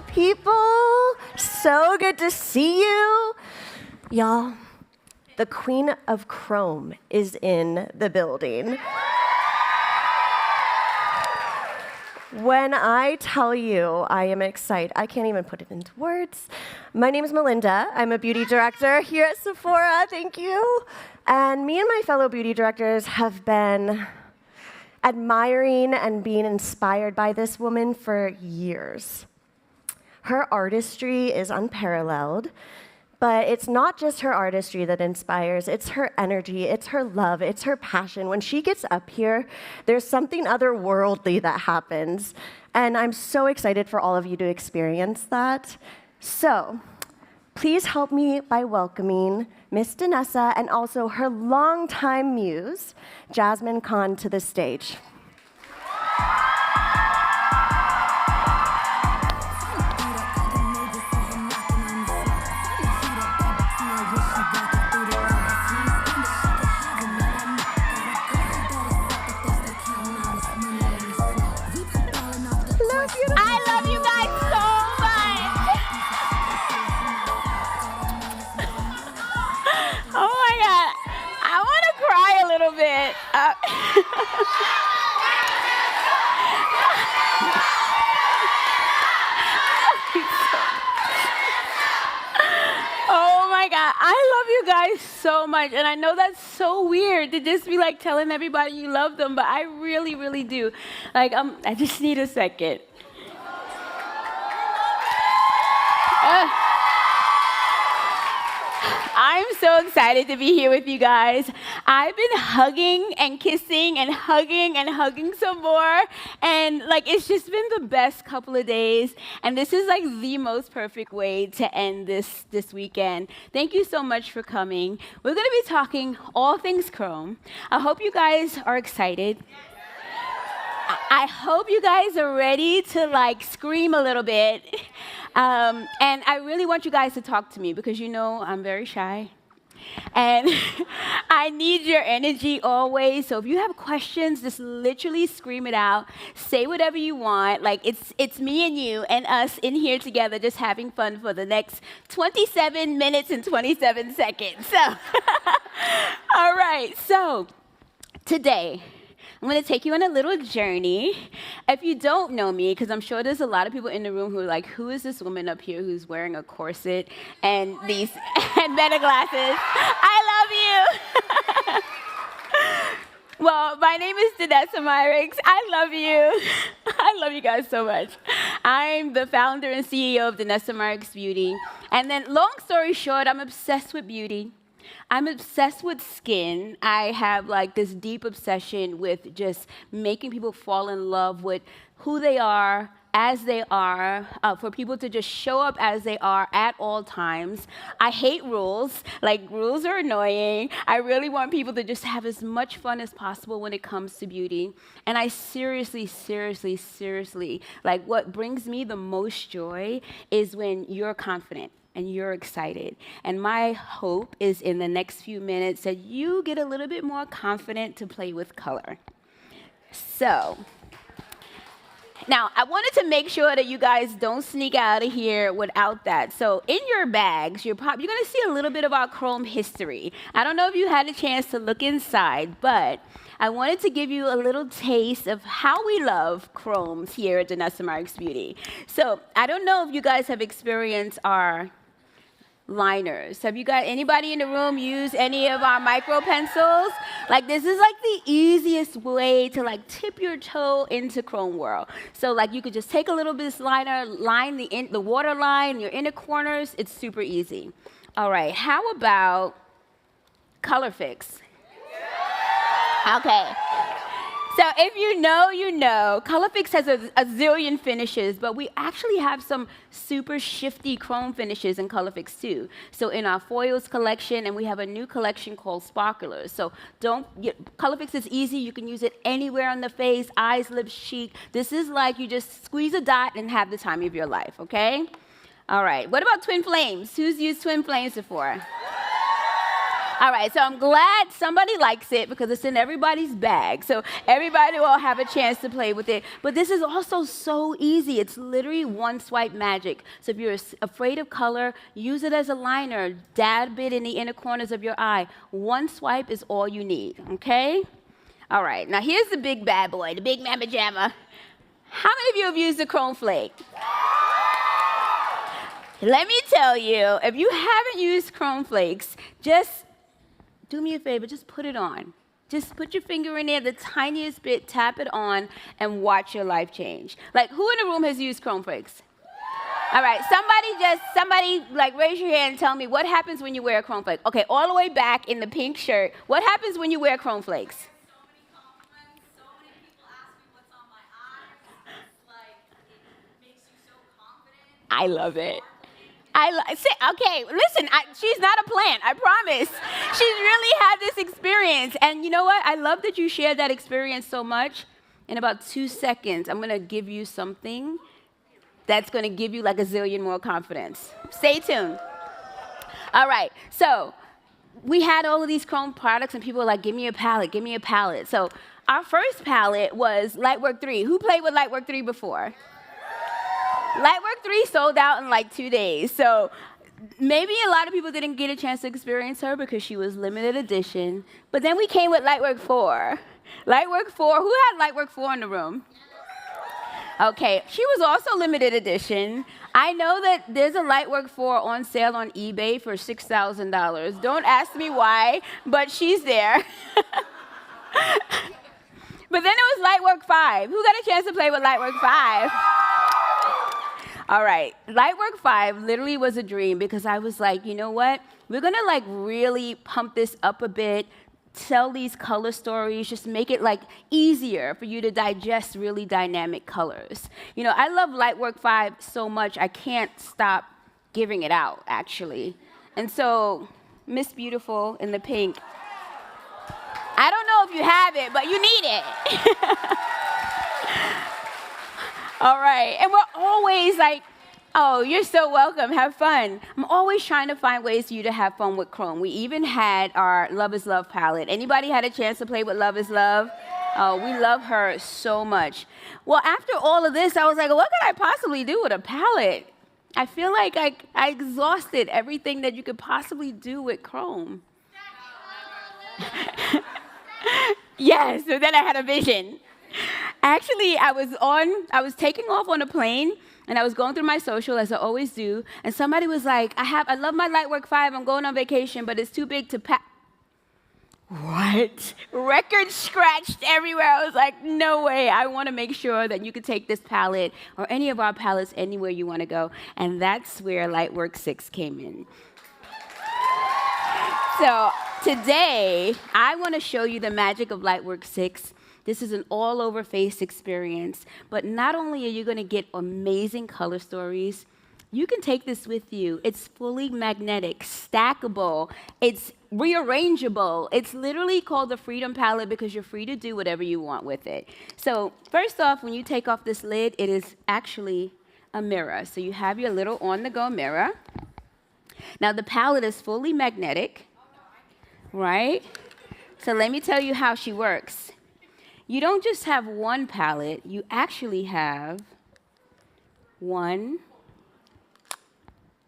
people. So good to see you. Y'all, the Queen of Chrome is in the building. When I tell you I am excited, I can't even put it into words. My name is Melinda. I'm a beauty director here at Sephora. Thank you. And me and my fellow beauty directors have been admiring and being inspired by this woman for years. Her artistry is unparalleled, but it's not just her artistry that inspires, it's her energy, it's her love, it's her passion. When she gets up here, there's something otherworldly that happens, and I'm so excited for all of you to experience that. So, please help me by welcoming Miss Danessa and also her longtime muse, Jasmine Khan, to the stage. I love you guys so much. Oh my God. I want to cry a little bit. Oh my God. I love you guys so much. And I know that's so weird to just be like telling everybody you love them, but I really, really do. Like, I just need a second. I'm so excited to be here with you guys. I've been hugging and kissing and hugging some more. And like, it's just been the best couple of days. And this is like the most perfect way to end this weekend. Thank you so much for coming. We're going to be talking all things Chrome. I hope you guys are excited. I hope you guys are ready to like scream a little bit. And I really want you guys to talk to me because you know I'm very shy. And I need your energy always. So if you have questions, just literally scream it out. Say whatever you want. Like it's me and you and us in here together just having fun for the next 27 minutes and 27 seconds. So, all right. So today, I'm going to take you on a little journey. If you don't know me, because I'm sure there's a lot of people in the room who are like, who is this woman up here who's wearing a corset and these and better glasses? I love you. Well, my name is Danessa Myricks. I love you. I love you guys so much. I'm the founder and CEO of Danessa Myricks Beauty. And then long story short, I'm obsessed with beauty. I'm obsessed with skin. I have like this deep obsession with just making people fall in love with who they are, as they are, for people to just show up as they are at all times. I hate rules. Like, rules are annoying. I really want people to just have as much fun as possible when it comes to beauty. And I seriously, like, what brings me the most joy is when you're confident and you're excited. And my hope is in the next few minutes that you get a little bit more confident to play with color. So, now, I wanted to make sure that you guys don't sneak out of here without that. So in your bags, you're going to see a little bit of our Chrome history. I don't know if you had a chance to look inside, but I wanted to give you a little taste of how we love Chromes here at Danessa Myricks Beauty. So I don't know if you guys have experienced our liners. Have you got anybody in the room use any of our micro pencils? Like, this is like the easiest way to like tip your toe into Chrome world. So like you could just take a little bit of this liner, line the water line, your inner corners. It's super easy. All right, how about color fix? Okay. So if you know, you know. Colorfix has a zillion finishes, but we actually have some super shifty chrome finishes in Colorfix too. So in our foils collection, and we have a new collection called Sparklers. So Colorfix is easy. You can use it anywhere on the face, eyes, lips, cheek. This is like you just squeeze a dot and have the time of your life, okay? All right. What about Twin Flames? Who's used Twin Flames before? All right, so I'm glad somebody likes it because it's in everybody's bag. So everybody will have a chance to play with it. But this is also so easy. It's literally one swipe magic. So if you're afraid of color, use it as a liner. Dab it in the inner corners of your eye. One swipe is all you need, okay? All right, now here's the big bad boy, the big mamma jamma. How many of you have used the chrome flake? Let me tell you, if you haven't used chrome flakes, just do me a favor, just put it on. Just put your finger in there, the tiniest bit, tap it on, and watch your life change. Like, who in the room has used chrome flakes? All right, somebody raise your hand and tell me what happens when you wear a chrome flake. Okay, all the way back in the pink shirt, what happens when you wear chrome flakes? I love it. Okay, listen, she's not a plant, I promise. She's really had this experience. And you know what? I love that you shared that experience so much. In about 2 seconds, I'm going to give you something that's going to give you like a zillion more confidence. Stay tuned. All right, so we had all of these chrome products, and people were like, give me a palette, give me a palette. So our first palette was Lightwork 3. Who played with Lightwork 3 before? Lightwork 3 sold out in like 2 days. So maybe a lot of people didn't get a chance to experience her because she was limited edition. But then we came with Lightwork 4. Lightwork 4, who had Lightwork 4 in the room? Okay, she was also limited edition. I know that there's a Lightwork 4 on sale on eBay for $6,000. Don't ask me why, but she's there. But then it was Lightwork 5. Who got a chance to play with Lightwork 5? All right, Lightwork 5 literally was a dream because I was like, you know what? We're gonna like really pump this up a bit, tell these color stories, just make it like easier for you to digest really dynamic colors. You know, I love Lightwork 5 so much, I can't stop giving it out, actually. And so, Miss Beautiful in the pink, I don't know if you have it, but you need it. All right, and we're always like, oh, you're so welcome, have fun. I'm always trying to find ways for you to have fun with chrome. We even had our Love is Love palette. Anybody had a chance to play with Love is Love? Oh, we love her so much. Well, after all of this, I was like, what could I possibly do with a palette? I feel like I exhausted everything that you could possibly do with chrome. Yes, so then I had a vision. Actually, I was taking off on a plane, and I was going through my social, as I always do, and somebody was like, I love my Lightwork 5, I'm going on vacation, but it's too big to pack. What? Records scratched everywhere. I was like, no way. I want to make sure that you could take this palette or any of our palettes anywhere you want to go, and that's where Lightwork 6 came in. So today, I want to show you the magic of Lightwork 6. This is an all-over face experience, but not only are you going to get amazing color stories, you can take this with you. It's fully magnetic, stackable, it's rearrangeable. It's literally called the Freedom Palette because you're free to do whatever you want with it. So first off, when you take off this lid, it is actually a mirror. So you have your little on-the-go mirror. Now the palette is fully magnetic, right? So let me tell you how she works. You don't just have one palette, you actually have 1,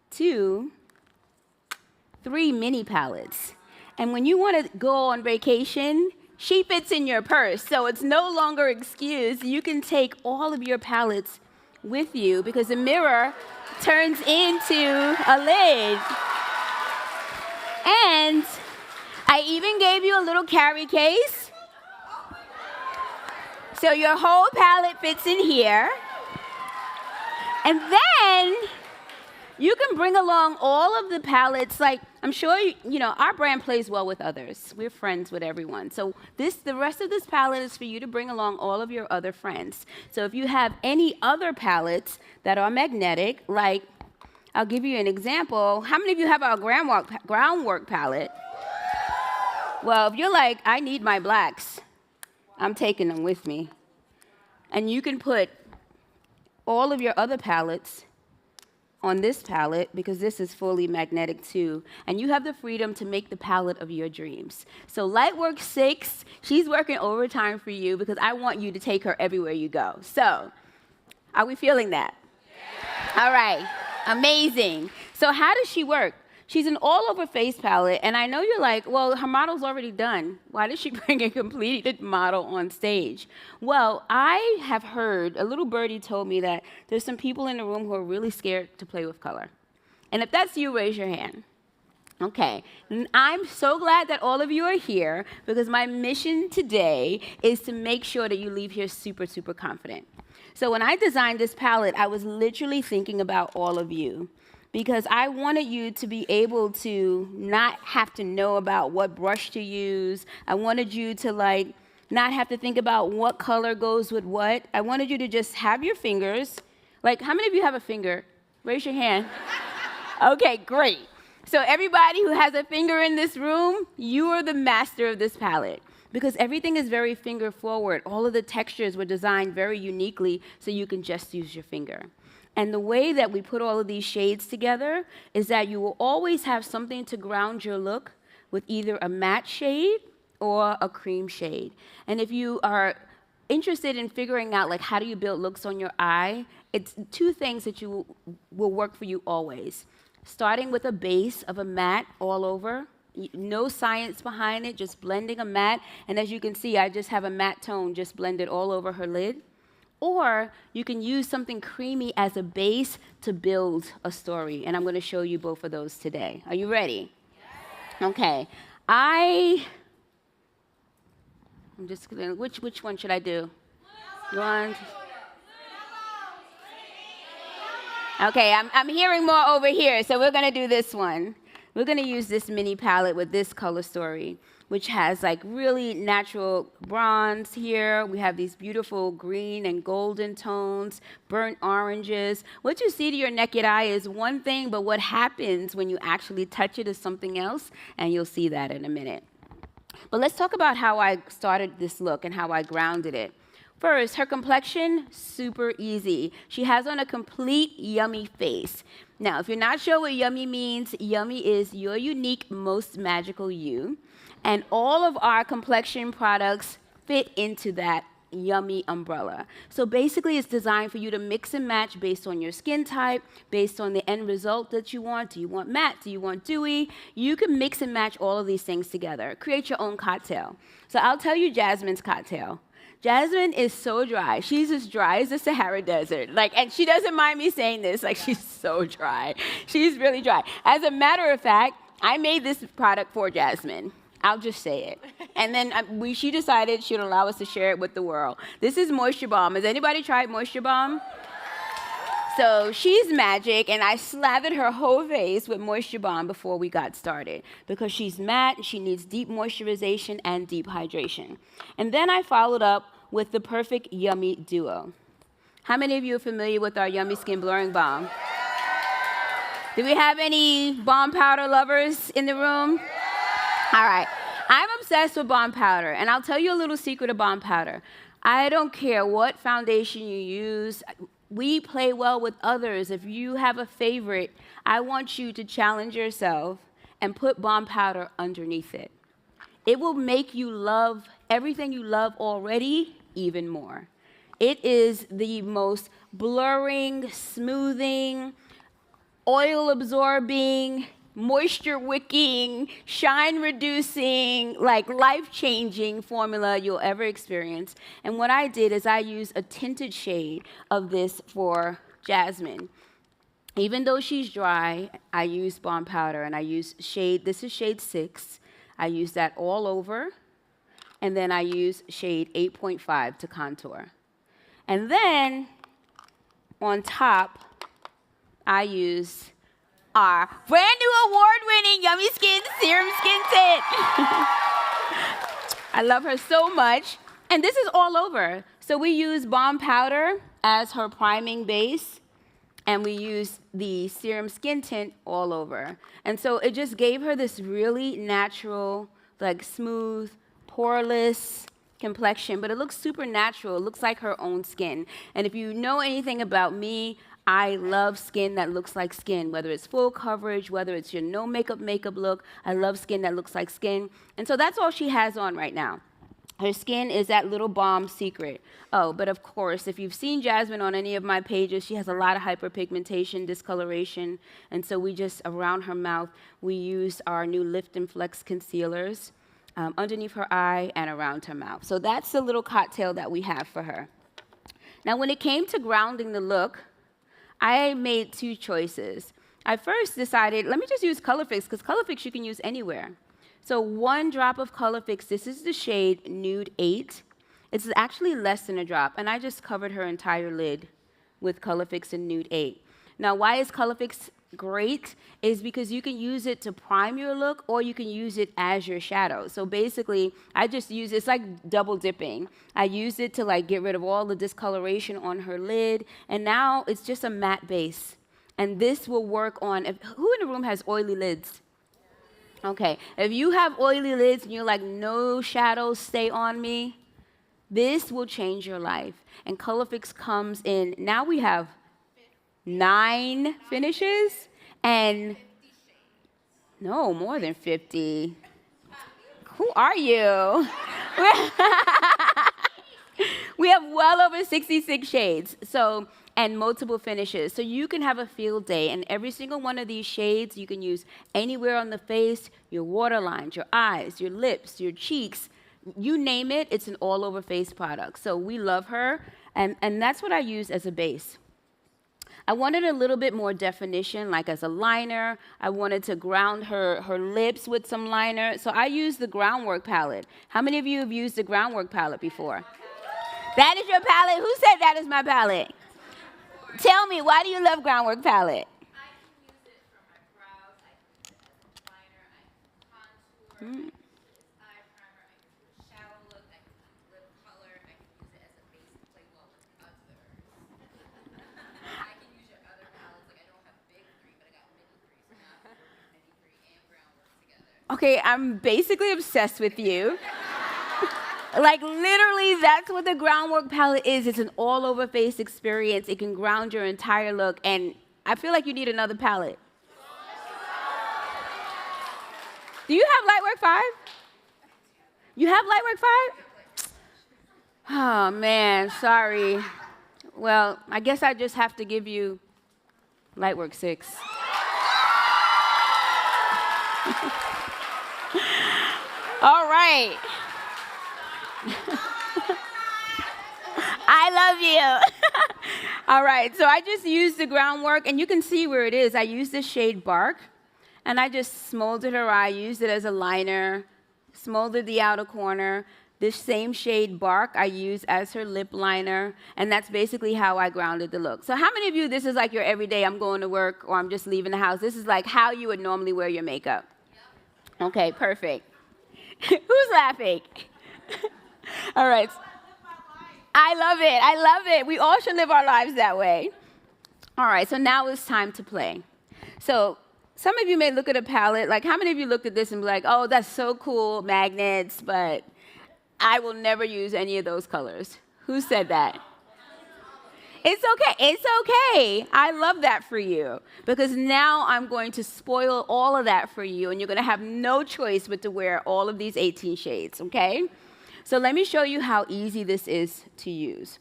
2, 3 mini palettes. And when you want to go on vacation, she fits in your purse, so it's no longer excused. You can take all of your palettes with you because the mirror turns into a lid. And I even gave you a little carry case. So your whole palette fits in here. And then you can bring along all of the palettes. Like, I'm sure, you know, our brand plays well with others. We're friends with everyone. So the rest of this palette is for you to bring along all of your other friends. So if you have any other palettes that are magnetic, like, I'll give you an example. How many of you have our groundwork palette? Well, if you're like, I need my blacks, I'm taking them with me. And you can put all of your other palettes on this palette because this is fully magnetic too. And you have the freedom to make the palette of your dreams. So Lightwork 6, she's working overtime for you because I want you to take her everywhere you go. So are we feeling that? Yeah. All right, amazing. So how does she work? She's an all-over face palette, and I know you're like, well, her model's already done. Why did she bring a completed model on stage? Well, I have heard, a little birdie told me that there's some people in the room who are really scared to play with color. And if that's you, raise your hand. Okay, and I'm so glad that all of you are here because my mission today is to make sure that you leave here super, super confident. So when I designed this palette, I was literally thinking about all of you, because I wanted you to be able to not have to know about what brush to use. I wanted you to not have to think about what color goes with what. I wanted you to just have your fingers. Like, how many of you have a finger? Raise your hand. Okay, great. So everybody who has a finger in this room, you are the master of this palette because everything is very finger forward. All of the textures were designed very uniquely so you can just use your finger. And the way that we put all of these shades together is that you will always have something to ground your look with either a matte shade or a cream shade. And if you are interested in figuring out how do you build looks on your eye, it's two things that will work for you always. Starting with a base of a matte all over, no science behind it, just blending a matte. And as you can see, I just have a matte tone just blended all over her lid. Or you can use something creamy as a base to build a story. And I'm going to show you both of those today. Are you ready? Yes. Okay. I'm just going to, which one should I do? One. Okay, I'm hearing more over here, so we're going to do this one. We're going to use this mini palette with this color story, which has really natural bronze here. We have these beautiful green and golden tones, burnt oranges. What you see to your naked eye is one thing, but what happens when you actually touch it is something else, and you'll see that in a minute. But let's talk about how I started this look and how I grounded it. First, her complexion, super easy. She has on a complete yummy face. Now, if you're not sure what yummy means, yummy is your unique, most magical you. And all of our complexion products fit into that yummy umbrella. So basically, it's designed for you to mix and match based on your skin type, based on the end result that you want. Do you want matte? Do you want dewy? You can mix and match all of these things together. Create your own cocktail. So I'll tell you Jasmine's cocktail. Jasmine is so dry. She's as dry as the Sahara Desert. And she doesn't mind me saying this. She's so dry. She's really dry. As a matter of fact, I made this product for Jasmine. I'll just say it. And then she decided she'd allow us to share it with the world. This is Moisture Balm. Has anybody tried Moisture Balm? So she's magic, and I slathered her whole face with Moisture Balm before we got started because she's matte, she needs deep moisturization and deep hydration. And then I followed up with the perfect Yummy Duo. How many of you are familiar with our Yummy Skin Blurring Balm? Do we have any balm powder lovers in the room? All right. I'm obsessed with balm powder, and I'll tell you a little secret of balm powder. I don't care what foundation you use. We play well with others. If you have a favorite, I want you to challenge yourself and put balm powder underneath it. It will make you love everything you love already even more. It is the most blurring, smoothing, oil-absorbing, moisture-wicking, shine-reducing, life-changing formula you'll ever experience. And what I did is I used a tinted shade of this for Jasmine. Even though she's dry, I used balm powder, and I used shade, this is shade 6. I used that all over, and then I used shade 8.5 to contour. And then, on top, I used our brand new award-winning Yummy Skin Serum Skin Tint. I love her so much. And this is all over. So we use balm powder as her priming base, and we use the serum skin tint all over. And so it just gave her this really natural, smooth, poreless complexion, but it looks super natural. It looks like her own skin. And if you know anything about me, I love skin that looks like skin, whether it's full coverage, whether it's your no makeup look. I love skin that looks like skin. And so that's all she has on right now. Her skin is that little bomb secret. Oh, but of course, if you've seen Jasmine on any of my pages, she has a lot of hyperpigmentation, discoloration. And so we just, around her mouth, we use our new Lift and Flex concealers underneath her eye and around her mouth. So that's the little cocktail that we have for her. Now, when it came to grounding the look, I made two choices. I first decided, let me just use Color Fix, because Color Fix you can use anywhere. So 1 drop of Color Fix, this is the shade Nude 8. It's actually less than a drop, and I just covered her entire lid with Color Fix in Nude 8. Now, why is Color Fix great? Is because you can use it to prime your look, or you can use it as your shadow. So basically, I just use it's like double dipping. I use it to like get rid of all the discoloration on her lid, and now it's just a matte base. And this will work on, who in the room has oily lids? Okay, if you have oily lids and you're like, no shadows stay on me, this will change your life. And Color Fix comes in, now we have 9 finishes, and no, more than 50. Who are you? We have well over 66 shades. So, and multiple finishes. So you can have a field day, and every single one of these shades you can use anywhere on the face, your waterlines, your eyes, your lips, your cheeks, you name it, it's an all-over face product. So we love her, and that's what I use as a base. I wanted a little bit more definition, like as a liner. I wanted to ground her lips with some liner. So I used the Groundwork palette. How many of you have used the Groundwork palette before? That is your palette? Who said that is my palette? Tell me, why do you love Groundwork palette? I can use it for my brows, I can use it as a liner, I can contour, I can use it as eye primer, I can do a shadow look, I can do lip color, I can use it as a base to play well with others. I can use your other palettes, like I don't have big 3, but I got mini 3, so now I can work mini 3 and Groundwork together. Okay, I'm basically obsessed with you. Like literally, that's what the Groundwork palette is. It's an all-over face experience. It can ground your entire look, and I feel like you need another palette. Do you have Lightwork 5? You have Lightwork 5? Oh man, sorry. Well, I guess I just have to give you Lightwork 6. All right. I love you. All right, so I just used the Groundwork, and you can see where it is. I used the shade Bark, and I just smolded her eye, used it as a liner, smolded the outer corner. This same shade Bark I use as her lip liner, and that's basically how I grounded the look. So how many of you, this is like your everyday, I'm going to work or I'm just leaving the house, this is like how you would normally wear your makeup? Yep. Okay, perfect. Who's laughing? All right. I love it. I love it. We all should live our lives that way. All right, so now it's time to play. So some of you may look at a palette, like how many of you looked at this and be like, oh, that's so cool, magnets, but I will never use any of those colors. Who said that? It's okay. It's okay. I love that for you because now I'm going to spoil all of that for you, and you're going to have no choice but to wear all of these 18 shades, okay? So let me show you how easy this is to use.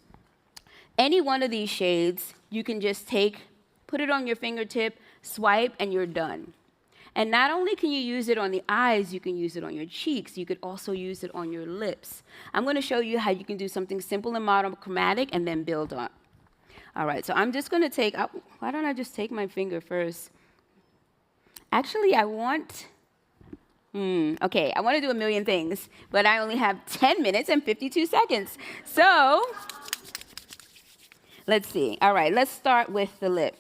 Any one of these shades, you can just take, put it on your fingertip, swipe, and you're done. And not only can you use it on the eyes, you can use it on your cheeks. You could also use it on your lips. I'm going to show you how you can do something simple and monochromatic and then build on. All right, so I'm just going to take, why don't I just take my finger first? Actually, I want to do a million things, but I only have 10 minutes and 52 seconds. So let's see. All right, let's start with the lip.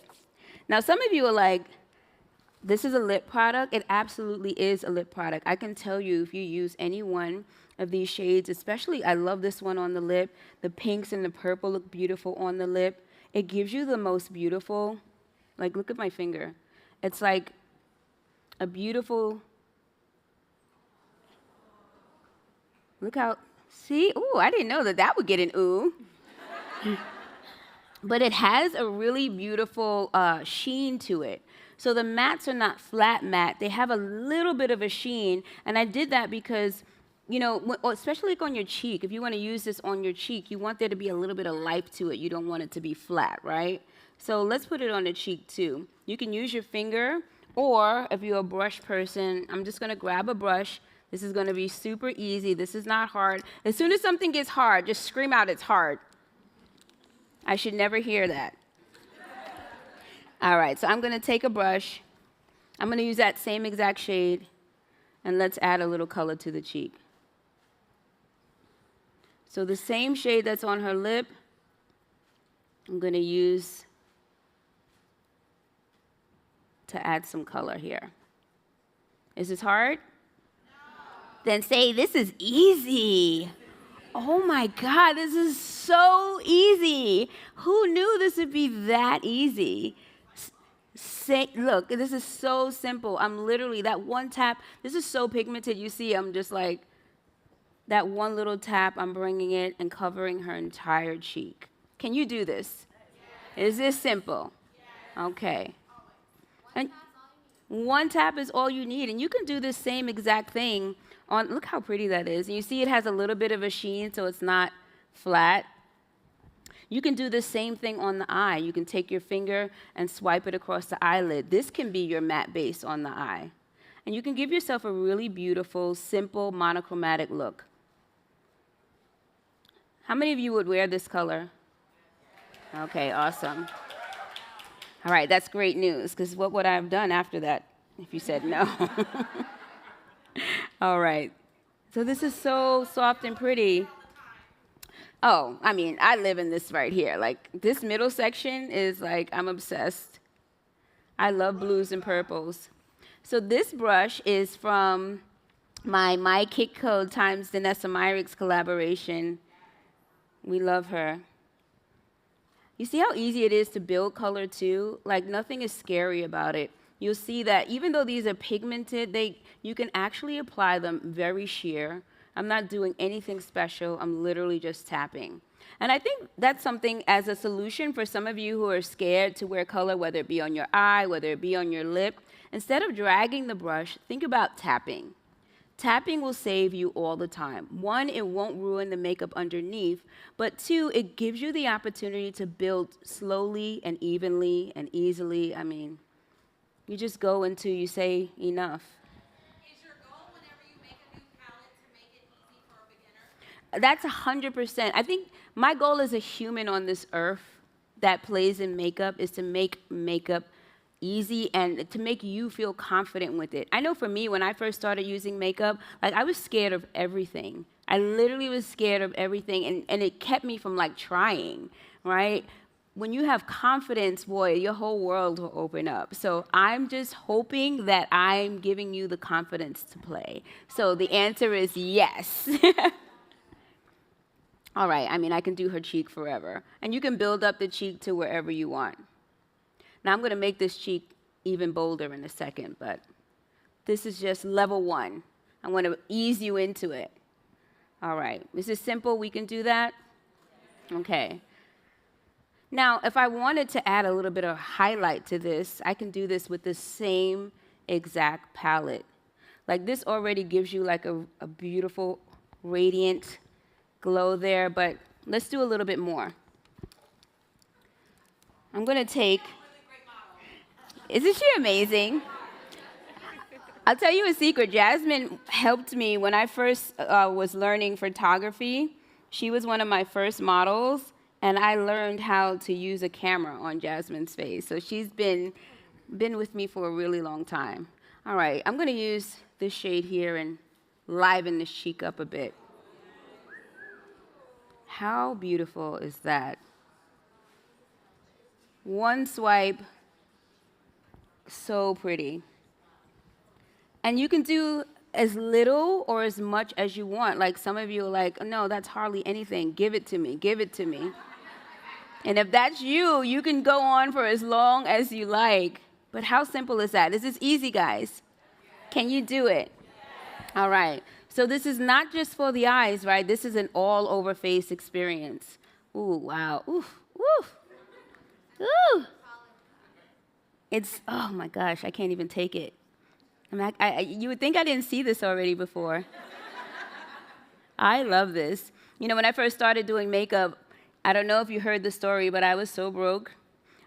Now, some of you are like, this is a lip product. It absolutely is a lip product. I can tell you if you use any one of these shades, especially I love this one on the lip. The pinks and the purple look beautiful on the lip. It gives you the most beautiful, like look at my finger. It's like a beautiful, look how, see? Ooh, I didn't know that would get an ooh. but it has a really beautiful sheen to it. So the mattes are not flat matte. They have a little bit of a sheen, and I did that because, you know, especially like on your cheek, if you want to use this on your cheek, you want there to be a little bit of life to it. You don't want it to be flat, right? So let's put it on the cheek too. You can use your finger, or if you're a brush person, I'm just going to grab a brush. This is going to be super easy. This is not hard. As soon as something gets hard, just scream out, it's hard. I should never hear that. All right, so I'm going to take a brush. I'm going to use that same exact shade, and let's add a little color to the cheek. So the same shade that's on her lip, I'm going to use to add some color here. Is this hard? No. Then say, this is easy. Oh my God, this is so easy. Who knew this would be that easy? Look, this is so simple. I'm literally, that one tap, this is so pigmented. You see, I'm just like, that one little tap, I'm bringing it and covering her entire cheek. Can you do this? Yes. Is this simple? Yes. Okay. And one tap is all you need. And you can do this same exact thing on, look how pretty that is. And you see it has a little bit of a sheen, so it's not flat. You can do the same thing on the eye. You can take your finger and swipe it across the eyelid. This can be your matte base on the eye. And you can give yourself a really beautiful, simple, monochromatic look. How many of you would wear this color? Okay, awesome. All right, that's great news, because what would I have done after that if you said no? All right. So this is so soft and pretty. Oh, I mean, I live in this right here. Like, this middle section is like, I'm obsessed. I love blues and purples. So this brush is from my Kick Code times Danessa Myricks collaboration. We love her. You see how easy it is to build color too? Like, nothing is scary about it. You'll see that even though these are pigmented, you can actually apply them very sheer. I'm not doing anything special. I'm literally just tapping. And I think that's something as a solution for some of you who are scared to wear color, whether it be on your eye, whether it be on your lip. Instead of dragging the brush, think about tapping. Tapping will save you all the time. One, it won't ruin the makeup underneath, but two, it gives you the opportunity to build slowly and evenly and easily. I mean, you just go until you say enough. Is your goal whenever you make a new palette to make it easy for a beginner? That's 100%. I think my goal as a human on this earth that plays in makeup is to make makeup easy and to make you feel confident with it. I know for me, when I first started using makeup, like, I was scared of everything. I literally was scared of everything, and it kept me from like trying, right? When you have confidence, boy, your whole world will open up. So I'm just hoping that I'm giving you the confidence to play. So the answer is yes. All right, I mean, I can do her cheek forever. And you can build up the cheek to wherever you want. Now I'm gonna make this cheek even bolder in a second, but this is just level 1. I'm gonna ease you into it. All right, this is simple, we can do that? Okay. Now, if I wanted to add a little bit of highlight to this, I can do this with the same exact palette. Like, this already gives you like a beautiful, radiant glow there, but let's do a little bit more. I'm gonna take, isn't she amazing? I'll tell you a secret. Jasmine helped me when I first was learning photography. She was one of my first models, and I learned how to use a camera on Jasmine's face. So she's been with me for a really long time. All right, I'm gonna use this shade here and liven this cheek up a bit. How beautiful is that? One swipe, so pretty. And you can do as little or as much as you want. Like, some of you are like, no, that's hardly anything. Give it to me, give it to me. And if that's you, you can go on for as long as you like. But how simple is that? Is this easy, guys? Can you do it? All right. So this is not just for the eyes, right? This is an all-over face experience. Ooh, wow. Oof, oof. Ooh. It's, oh my gosh, I can't even take it. You would think I didn't see this already before. I love this. You know, when I first started doing makeup, I don't know if you heard the story, but I was so broke.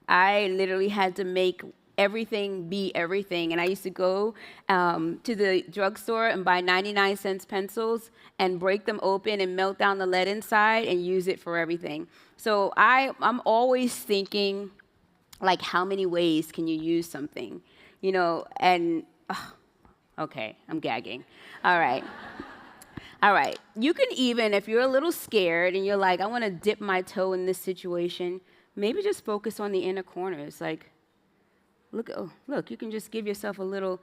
I literally had to make everything be everything. And I used to go to the drugstore and buy 99-cent pencils and break them open and melt down the lead inside and use it for everything. So I'm always thinking, like, how many ways can you use something? You know, and, okay, I'm gagging. All right. All right. You can even, if you're a little scared and you're like, I want to dip my toe in this situation, maybe just focus on the inner corners. Like, look, you can just give yourself a little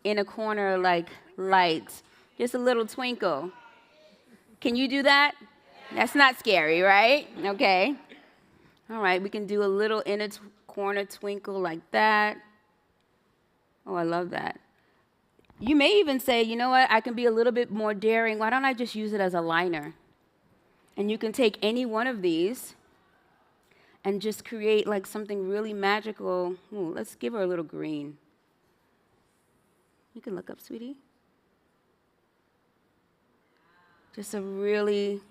inner corner, like, light. Just a little twinkle. Can you do that? That's not scary, right? Okay. All right, we can do a little inner corner twinkle like that. Oh, I love that. You may even say, you know what, I can be a little bit more daring. Why don't I just use it as a liner? And you can take any one of these and just create like something really magical. Ooh, let's give her a little green. You can look up, sweetie. Just a really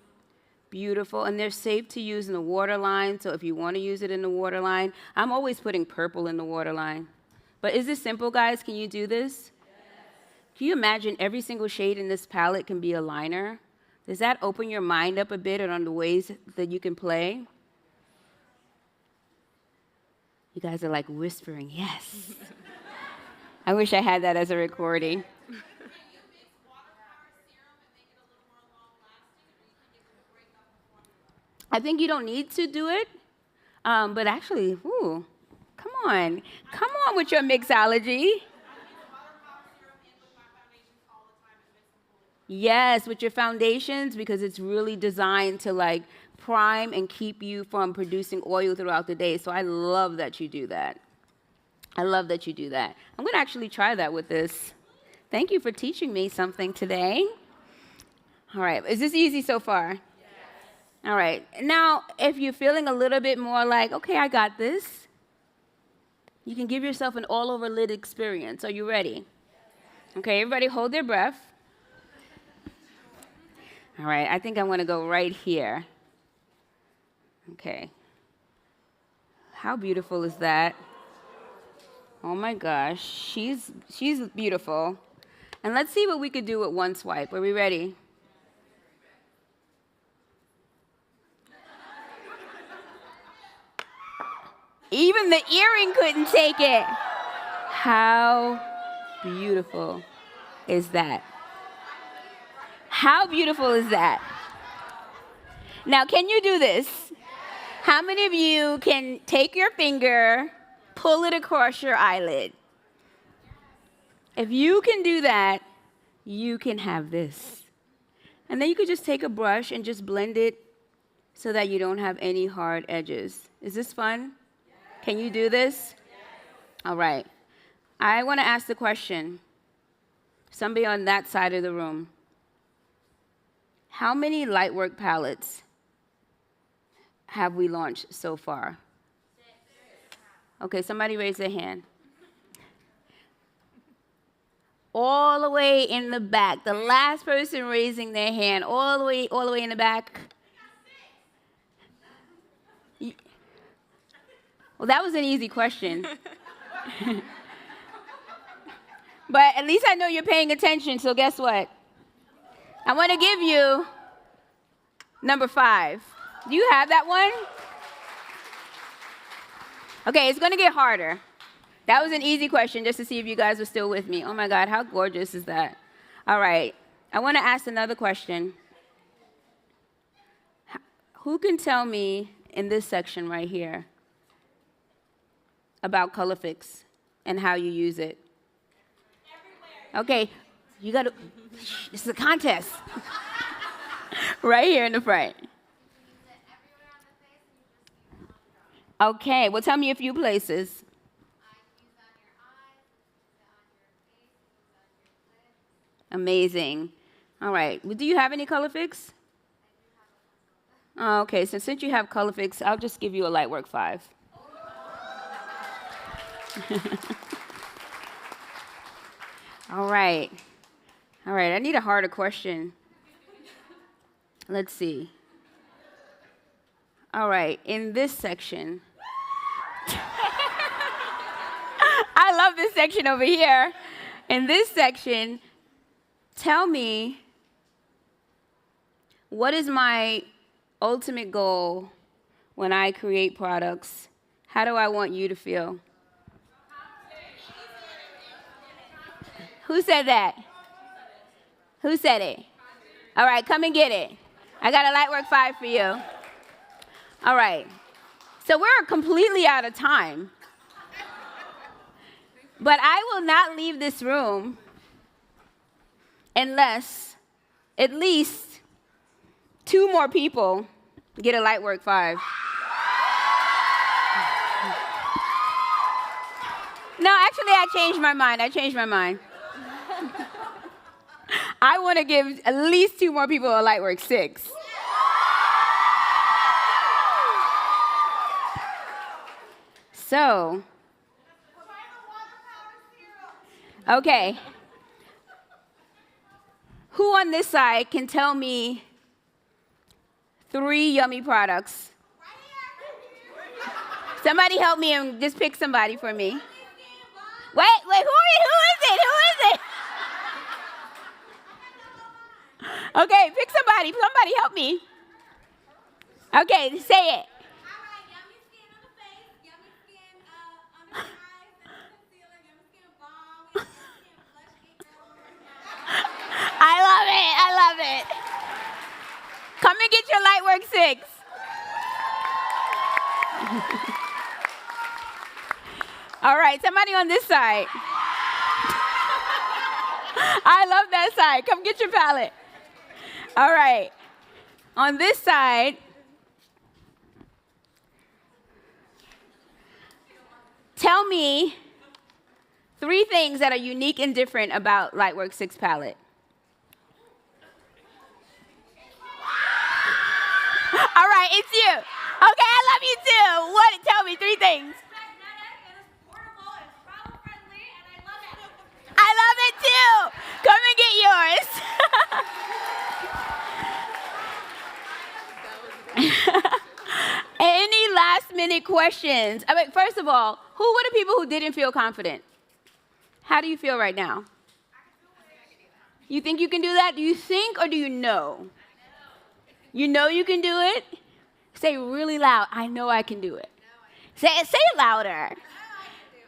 beautiful, and they're safe to use in the waterline, so if you want to use it in the waterline, I'm always putting purple in the waterline. But is this simple, guys? Can you do this? Yes. Can you imagine every single shade in this palette can be a liner? Does that open your mind up a bit on the ways that you can play? You guys are like whispering, yes. I wish I had that as a recording. I think you don't need to do it, but actually, ooh, come on with your mixology. Yes, with your foundations, because it's really designed to like prime and keep you from producing oil throughout the day. So I love that you do that. I love that you do that. I'm gonna actually try that with this. Thank you for teaching me something today. All right, is this easy so far? All right, now if you're feeling a little bit more like, okay, I got this, you can give yourself an all-over lid experience. Are you ready? Okay, everybody hold their breath. All right, I think I'm gonna go right here. Okay. How beautiful is that? Oh my gosh, she's beautiful. And let's see what we could do with one swipe. Are we ready? Even the earring couldn't take it. How beautiful is that? How beautiful is that? Now, can you do this? How many of you can take your finger, pull it across your eyelid? If you can do that, you can have this. And then you could just take a brush and just blend it so that you don't have any hard edges. Is this fun? Can you do this? All right. I want to ask the question. Somebody on that side of the room. How many Lightwork palettes have we launched so far? Okay, somebody raise their hand. All the way in the back. The last person raising their hand, all the way in the back. Well, that was an easy question. But at least I know you're paying attention, so guess what? I want to give you number 5. Do you have that one? Okay, it's going to get harder. That was an easy question just to see if you guys were still with me. Oh my God, how gorgeous is that? All right, I want to ask another question. Who can tell me in this section right here about Color Fix and how you use it? Okay, you got to, this is a contest. Right here in the front. Okay, well, tell me a few places. Amazing. All right, well, do you have any Color Fix? Oh, okay, so since you have Color Fix, I'll just give you a Lightwork 5. All right. All right, I need a harder question. Let's see. All right, in this section. I love this section over here. In this section, tell me, what is my ultimate goal when I create products? How do I want you to feel? Who said that? Who said it? All right, come and get it. I got a Lightwork 5 for you. All right. So we're completely out of time. But I will not leave this room unless at least 2 more people get a Lightwork 5. No, actually, I changed my mind. I want to give at least 2 more people a Lightwork 6. So, okay. Who on this side can tell me 3 yummy products? Somebody help me and just pick somebody for me. Wait, who is it? Okay, pick somebody. Somebody help me. Okay, say it. Yummy skin on the face, yummy skin under the eyes, yummy concealer, yummy skin balm, yummy skin blush. I love it. Come and get your Lightwork 6. All right, somebody on this side. I love that side. Come get your palette. All right. On this side, tell me 3 things that are unique and different about Lightwork 6 palette. All right, it's you. Okay, I love you too. What? Tell me 3 things. I love it too. Come and get yours. Any last minute questions? I mean, first of all, who were the people who didn't feel confident? How do you feel right now? You think you can do that? Do you think or do you know? You know you can do it? Say really loud, I know I can do it. Say it louder.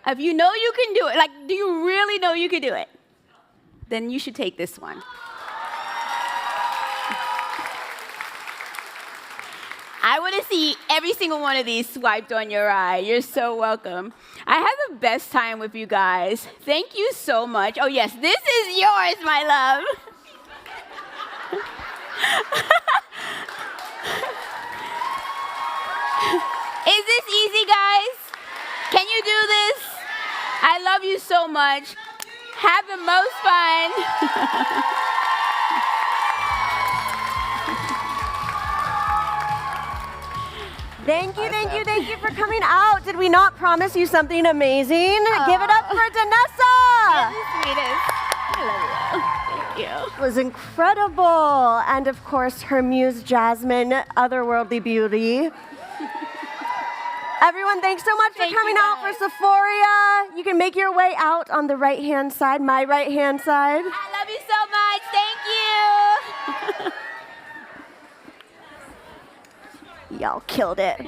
If you know you can do it, like, do you really know you can do it? Then you should take this one. I want to see every single one of these swiped on your eye. You're so welcome. I had the best time with you guys. Thank you so much. Oh, yes, this is yours, my love. Is this easy, guys? Can you do this? I love you so much. Have the most fun. Thank you for coming out. Did we not promise you something amazing? Give it up for Danessa. Sweetest. I love you. Thank you. It was incredible. And of course, her muse, Jasmine, otherworldly beauty. Everyone, thanks so much for coming out for Sephora. You can make your way out on the right-hand side, my right-hand side. I love you so much. Thank you. Y'all killed it.